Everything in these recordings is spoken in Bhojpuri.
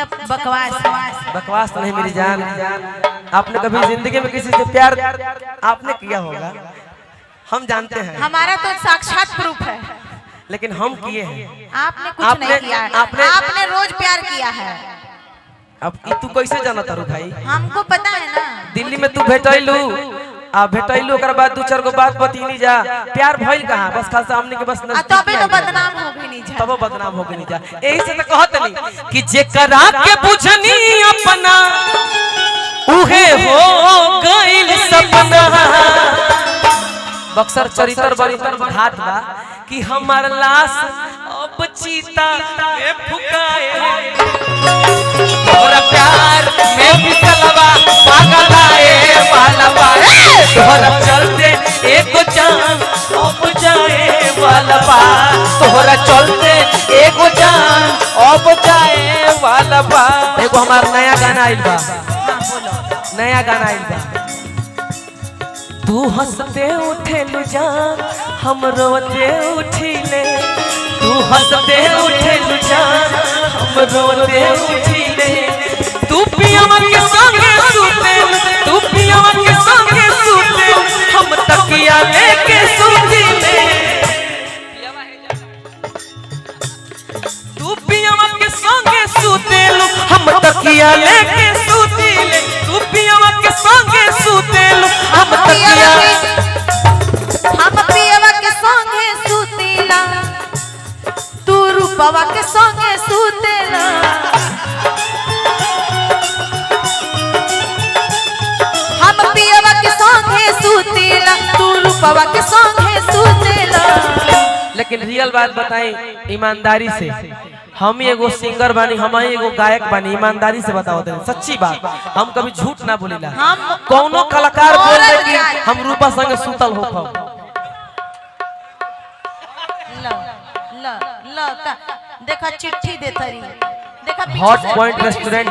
सब बकवास बकवास तो नहीं मेरी जान। आपने कभी जिंदगी में किसी से प्यार आपने किया होगा, हम जानते हैं। हमारा तो साक्षात प्रूफ है, लेकिन हम किए हैं। आपने कुछ नहीं किया है। आपने रोज प्यार किया है। अब तू कैसे जाना तारू भाई? हमको पता है ना। दिल्ली में तू भेटैलू आ भेटैलू ओकर बाद 2-4 गो बात बतीनी जा, प्यार भइल कहां? बस खास सामने के बस तबे तो बदनाम हो गई नहीं जा। तब बदनाम हो गई नहीं जा। यही से तो कहत नहीं कि जेकरा के बुझनी अपना उहे हो गइल सपना। बक्सर चरित्र बरितर घाट बा कि हमार लाश अब चीता में फुकाए, तोरा प्यार में फिसलवा पागल आए वाला बा। तोहरा चलते एगो जान अब जाए वाला बा। तोहरा चलते एगो जान अब जाए वाला बा। एगो हमार नया गाना आइल बा, नया गाना आइल बा। तू हंसते उठेलु जान हम रोते उठिले, तू हंसते उठेलु जान हम रोते उठिले। तू पियवा के संगे सुते, तू पियवा के संगे सुते, हम तकिया लेके सुतिले। तू पियवा के संगे सुते, हम तकिया लेके सुतिले। तू पियवा के संगे सुते, हम तकिया हम पियवा के संगे सुतेला, तू रूपवा के संगे सुतेला। हम पियवा के संगे सुतेला, तू रूपवा के संगे सुतेला। लेकिन रियल बात बताई ईमानदारी से, हम ही एगो सिंगर बानी, हम ही एगो गायक बानी। ईमानदारी से बताओ दे, सच्ची बात, हम कभी झूठ ना बोलीला। कौनो कलाकार बोल दे कि हम रूपा संगे सुतल हो खब। देखा चिट्ठी देता रही, देखा हॉट पॉइंट रेस्टोरेंट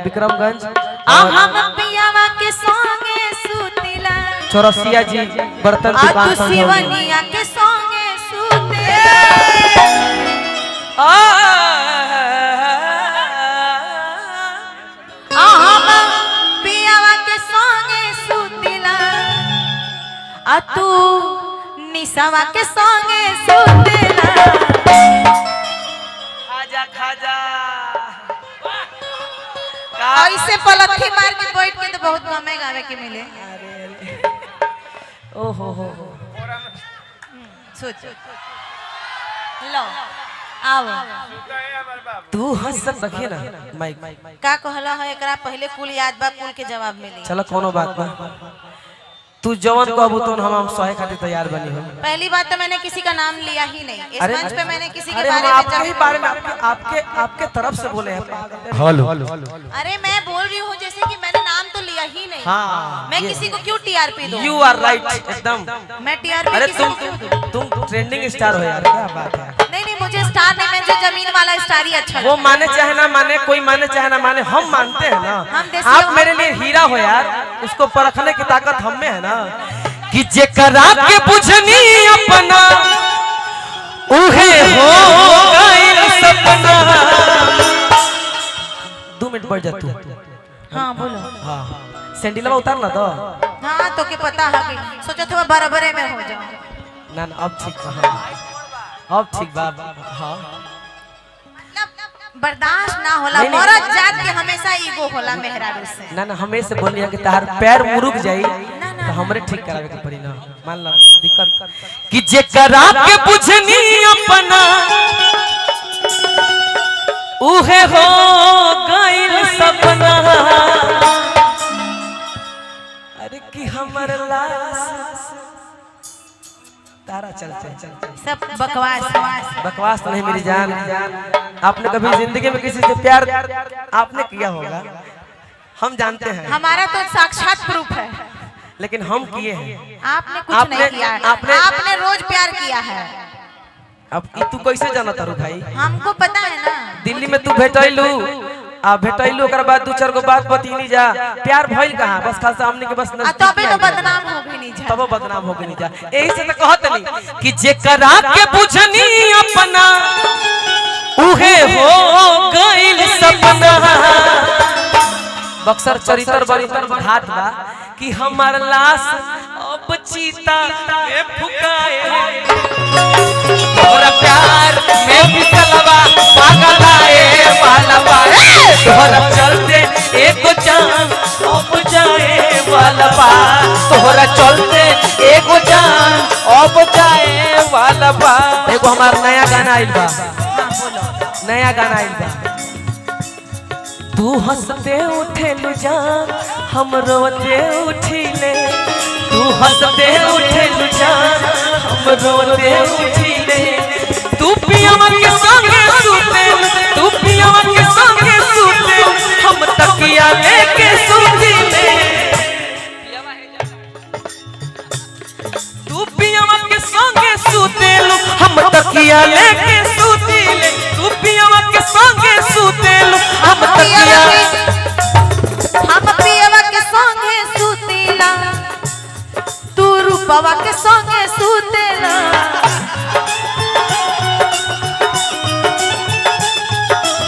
विक्रमगंज, हम पियवा के संगे सुतेला, चौरसिया जी बर्तन दुकान तू शिवनिया के संगे सुतेला। हम पियवा के संगे सुतेला, तू निसवा के संगे सुतेला। खाजा खाजा ऐसे पलथी मार के बैठ के तो बहुत कमे गावे के मिले। ओहो हो सोच लो आओ तू हंस सके ना माइक का कहला है एकरा पहले कुल याद बा, कुल के जवाब मिली। चलो कोनो बात ना, तू जवन कहबू तो हम सहे खातिर तैयार बनी हो। पहली बात तो मैंने किसी का नाम लिया ही नहीं इस मंच पे। मैंने किसी के बारे में आपके ही बारे में आपके तरफ से बोले हैं। हेलो अरे मैं बोल रही हूँ जैसे कि मैंने नाम तो लिया ही नहीं। हाँ, मैं किसी को क्यों टीआरपी दूं? यू आर राइट एकदम। मैं टीआरपी अरे किसी को क्यों दूं? तुम ट्रेंडिंग स्टार हो यार, क्या बात है। नहीं मुझे स्टार नहीं, मुझे जमीन वाला स्टार ही अच्छा वो माने चाहे ना माने, कोई माने चाहे ना माने, हम मानते हैं ना। आप मेरे लिए हीरा हो यार, उसको परखने की ताकत हम में है ना। कि जेकरा के बुझनी अपना उहे हो गइल सपना। 2 मिनट बढ़ जा तू। हाँ बोलो। हाँ सैंडलवा उतार ना तो। हाँ तो के पता है कि सोचा था बराबरे में हो जाओ। ना अब ठीक बा, अब ठीक बा। हाँ बर्दाश्त ना होला, मरद जात के हमेशा ईगो होला मेहरारू से। ना हमेशा बोलिए कि तार पैर मुरुक जाई तो हमरे ठीक करावे के पड़ी ना। मान लो दिक्कत कि जेकरा के बुझनी अपना उहे हो गइल सपना। अरे कि हमर लाश तारा चलते सब बकवास तो नहीं मेरी जान। आपने कभी जिंदगी में किसी से प्यार आपने किया होगा, हम जानते हैं। हमारा तो साक्षात प्रूफ है, लेकिन हम किए हैं। आपने कुछ नहीं किया है। आपने रोज प्यार किया है। अब तू कैसे जाना तारू भाई? हमको पता है ना। दिल्ली में तू भेटैलू आ भेटैलू ओकर बाद 2-4 गो बात बतीनी जा, प्यार भइल कहां? बस खास सामने के बस तबे तो बदनाम हो गई नहीं जा। तब बदनाम हो गई नहीं जा। यही से तो कहत नहीं कि जेकरा के बुझनी अपना उहे हो गइल सपना। बक्सर चरित्र बरितर घाट बा कि हमार लाश अब चीता में फुकाए तोहरा प्यार में बिकलवा पागल आए वाला बा तोहरा चलते एगो जान अब जाए वाला बा तोहरा चलते एगो जान अब जाए वाला बा। एगो हमार नया गाना आइल बा, नया गाना आइल बा। तू हंसते उठेलु जान हम रोते उठिले तू हंसते उठेलु जान हम रोते उठिले तू पियावा के संगे सुतेलु तू पियावा के संगे सुतेलु हम तकिया लेके सुतिले तू पियावा के संगे सुतेलु हम तकिया लेके सुतिले तू पियावा के संगे सुतेलु हम तकिया हम पियवा के संगे सुतेला तू रूपवा के संगे सुतेला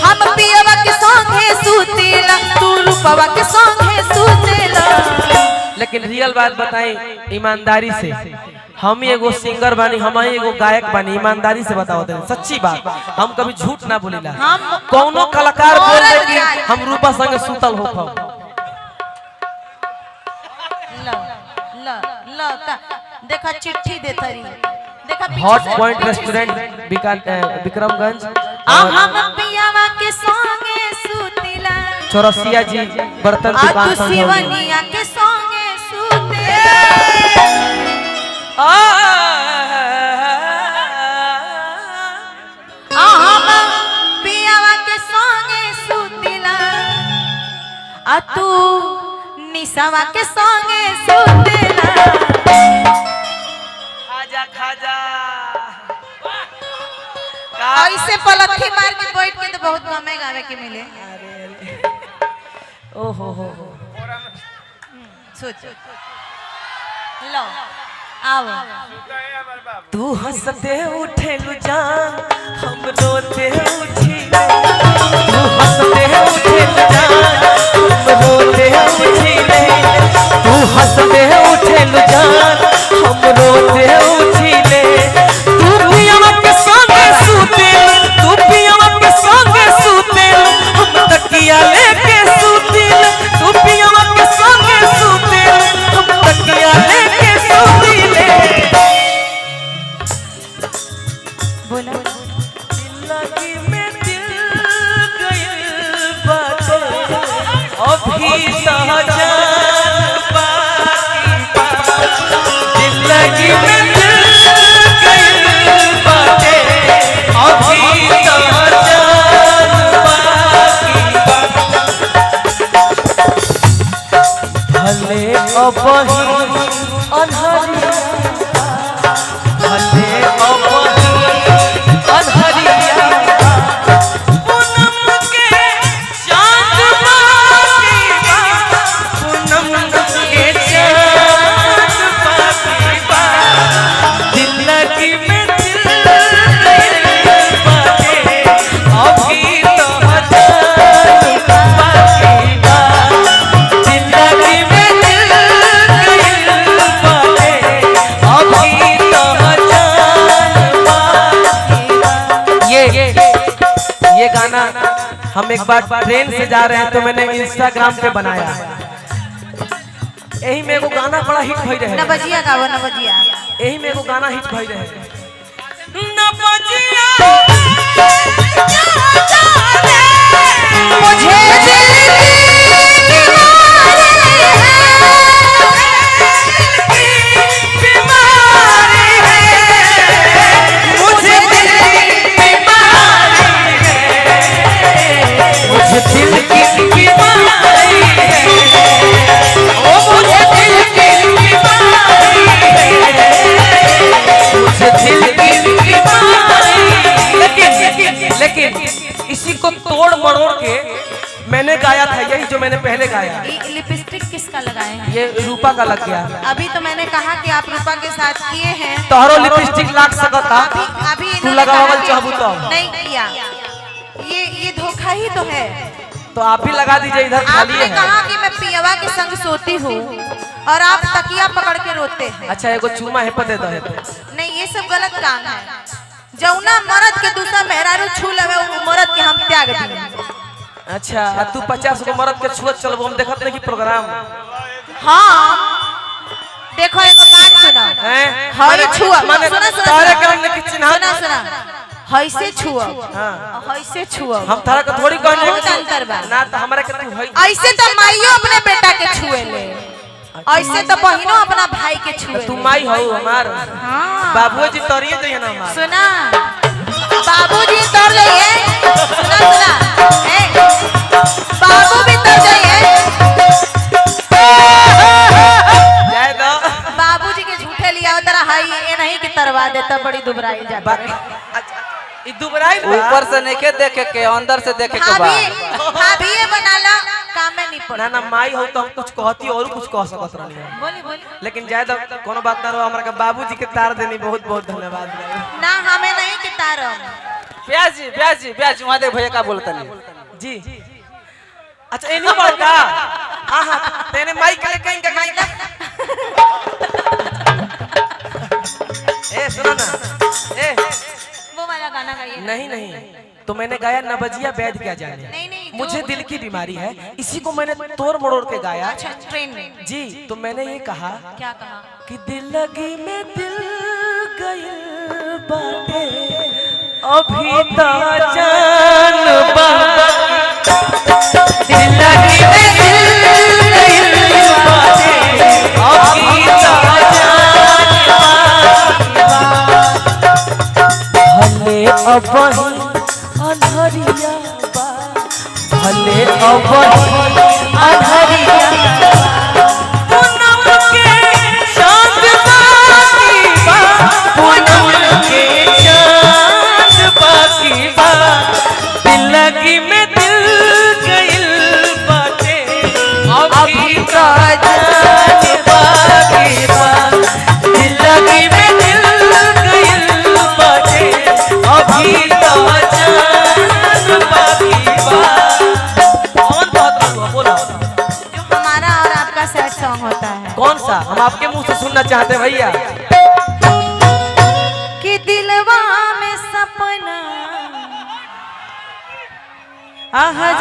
हम पियवा के संगे सुतेला तू रूपवा के संगे सुतेला। लेकिन रियल बात बताई ईमानदारी से, हम एगो सिंगर बानी, हम एगो गायक बानी, ईमानदारी से बताओ दे सच्ची बात, हम कभी झूठ ना बोलीला। कौनो कलाकार बोल दे कि हम रूपा संगे सुतल हो देखा चिट्ठी देतरी देखा हॉट पॉइंट रेस्टोरेंट विक्रमगंज हम पियावा के संगे सुतेला चौरसिया जी बर्तन दुकान तू शिवनिया के संगे सुतेला हम पियावा के संगे सुतेला आ तू निसावा के संगे सुतेला। खाजा खाजा ऐसे पलथी मार के बैठ के तो बहुत गमे गावे के मिले। ओहो हो सोच लो आओ तू हंसते उठेलु जान हम रोते उठिले तू हंसते उठेलु जान हम रोते उठिले तू हंसते उठेलु जान हम रोते उठिले तू पियावा के संगे सुतेलु तू पियावा के संगे सुतेलु हम तकिया लेके सुतिले तू पियावा के संगे सुतेलु हम तकिया लेके सुतिले। बोला जिंदगी में दिल गइल बाटे अभी सहजान बाकी बा जिंदगी में दिल गइल बाटे अभी सहजान बाकी बा भले अबही अनहरिया भले अबही अनहरिया पूनम के चांद बाकी बा पूनम के चांद बाकी बा जिंदगी में दिल गइल बाटे अभी तो हजान बाकी बा जिंदगी में दिल गइल बाटे अभी तो हजान बाकी बा। ये गाना हम एक बार ट्रेन से जा रहे हैं तो मैंने इंस्टाग्राम पे बनाया, यही में एगो गाना बड़ा हिट भई रहे, न बजिया गावो न बजिया यही में एगो गाना हिट भई रहे न बजिया मुझे दिल की बीमारी है मुझे दिल की बीमारी है मुझे दिल की बीमारी है ओ मुझे दिल की बीमारी है मुझे दिल की बीमारी। लेकिन इसी को तोड़ मरोड़ के मैंने गाया था, यही जो मैंने पहले गाया। लिपस्टिक किसका लगाए हैं? ये रूपा का लग गया। अभी तो मैंने कहा कि आप रूपा के साथ किए हैं, तोहरो लिपस्टिक लाग सकता अभी तू लगावल चाहबू तो नहीं किया। ये धोखा ही तो है। तो आप भी लगा दीजिए, इधर खाली आपने है। कहा कि मैं पियवा के संग सोती हूँ और आप तकिया पकड़ के रोते हैं। अच्छा एगो चूमा है पते दे दो। नहीं, ये सब गलत काम है। जौना मर्द के दूसरा मेहरारू छू लेवे वो मर्द के हम त्याग दिए। अच्छा तू 50 को मरद के छुअत चलबो, हम देखत नहीं कि प्रोग्राम। हाँ देखो एगो बात सुना। हैं हई छुआ माने सुना सुना तारे काम ने कि चिन्हा सुना सुना हई से छुआ। हां हई से छुआ हम तारा के थोड़ी कहने बहुत अंतर बा ना तो हमरा के तू हई ऐसे तो माइयो अपने बेटा के छुए ले, ऐसे तो बहिनो अपना भाई के छुए। तू माई हो हमार। हां बाबूजी तोरिए जइए ना हमार। सुना बाबूजी तर जाइए। सुना सुना ए बाबू भी तर जाइए। जाए दो बाबूजी के झूठे लिया तेरा हाई ये नहीं कि तरवा देता बड़ी दुबराई जाता है। अच्छा ई दुबराई ऊपर से नहीं देखे के अंदर से देखे के भाभी बाद भाभी ये बना ला काम में नहीं पड़। ना ना माई हो तो हम कुछ कहती और कुछ कह सकत रहनी है। बोली बोली लेकिन जाए दो कोनो बात ना रहो, हमरा के बाबूजी के तार देनी बहुत बहुत धन्यवाद। ना हमें नहीं कि तारम। ब्याज जी वहां देख भैया का बोलता नहीं जी अच्छा ए नहीं बोलता। हां हां तेने माइक ले कहीं का माइक ए सुनो ना ए वो वाला गाना गाइए। नहीं नहीं तो मैंने गाया नबजिया वैद क्या जाने। नहीं नहीं मुझे दिल की बीमारी है, इसी को मैंने तोड़ मरोड़ के गाया। अच्छा ट्रेन में जी तो मैंने ये कहा क्या कहा कि दिल लगी में दिल गइल बाटे अभी ता जान दिल लगी में दिल गइल बाटे अभी ता जान भले अबही अनहरिया बा भले अबही अनहरिया पूनम के चांद बाकी बा पूनम के चांद बाकी बा दिल लगी में दिल गइल बाटे अभी का जान बाकी बा दिल लगी में दिल गइल बाटे अभी का जान बाकी बा। कौन बात रहा बोला जो हमारा और आपका सैड सॉन्ग होता है। कौन सा? हम आपके मुंह से सुनना चाहते हैं भैया। कि दिलवा में सपना आह